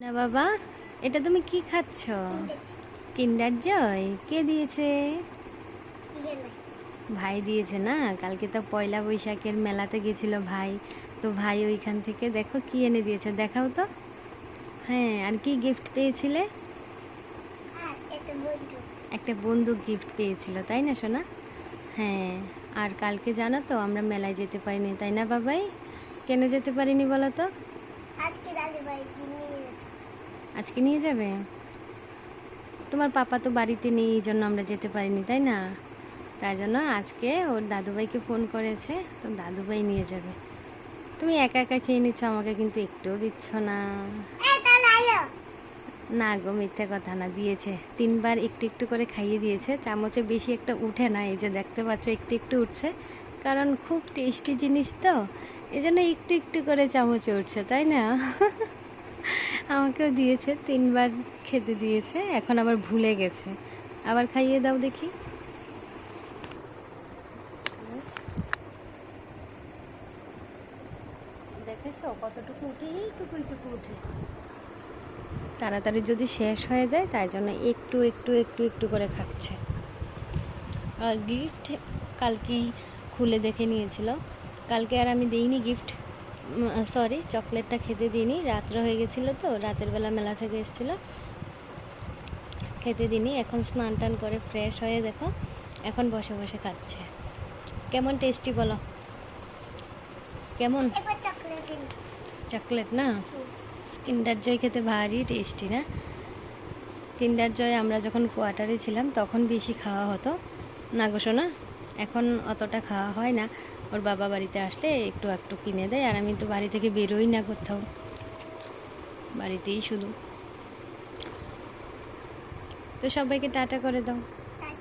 না বাবা, এটা তুমি কি খাচ্ছ? কিন্ডার জয়। কে দিয়েছে? ভাই দিয়েছে না? কালকে তো পয়লা বৈশাখের মেলাতে গেছিল ভাই, তো ভাই ওইখান থেকে দেখো কি এনে দিয়েছে, দেখাও তো। হ্যাঁ, আর কি গিফট পেয়েছিলে? একটা বন্দুক গিফট পেয়েছিল, তাই না সোনা? হ্যাঁ। আর কালকে জানো তো আমরা মেলায় যেতে পারিনি, তাই না বাবাই? কেন যেতে পারিনি বলো তো? আজকে নিয়ে যাবে? তোমার পাপা তো বাড়িতে নেই, এই জন্য আমরা যেতে পারিনি, তাই না? তাই জন্য আজকে ওর দাদুভাইকে ফোন করেছে, তো দাদুভাই নিয়ে যাবে। তুমি একা একা খেয়ে নিচ্ছ, আমাকে কিন্তু একটুও দিচ্ছ না। না গো, মিথ্যে কথা না, দিয়েছে 3বার একটু একটু করে খাইয়ে দিয়েছে। চামচে বেশি একটা উঠে না, এই যে দেখতে পাচ্ছ একটু একটু উঠছে, কারণ খুব টেস্টি জিনিস তো, এই জন্য একটু একটু করে চামচে উঠছে, তাই না? আমাকেও দিয়েছে, 3বার খেতে দিয়েছে, এখন আবার ভুলে গেছে। আবার খাইয়ে দাও দেখি। দেখেছো কতটুকু উঠে? এইটুকু এইটুকু উঠে। তাড়াতাড়ি যদি শেষ হয়ে যায়, তাই জন্য একটু একটু একটু একটু করে খাচ্ছে। আর গিফট কালকেই খুলে দেখে নিয়েছিল, কালকে আর আমি দিইনি গিফট, সরি, চকলেটটা খেতে দিইনি, রাত্র হয়ে গেছিলো তো, রাতের বেলা মেলা থেকে এসেছিলো, খেতে দিইনি। এখন স্নান টান করে ফ্রেশ হয়ে দেখো এখন বসে বসে খাচ্ছে। কেমন টেস্টি বলো? কেমন? চকলেট না? কিন্ডার জয় খেতে ভারী টেস্টি না? কিন্ডার জয় আমরা যখন কোয়ার্টারে ছিলাম তখন বেশি খাওয়া হতো না গো সোনা, এখন অতটা খাওয়া হয় না। ওর বাবা বাড়িতে আসলে একটু একটু কিনে দেয়, আর আমি তো বাড়ি থেকে বেরোই না কোথাও, বাড়িতেই শুধু। তো সবাইকে টাটা করে দাও।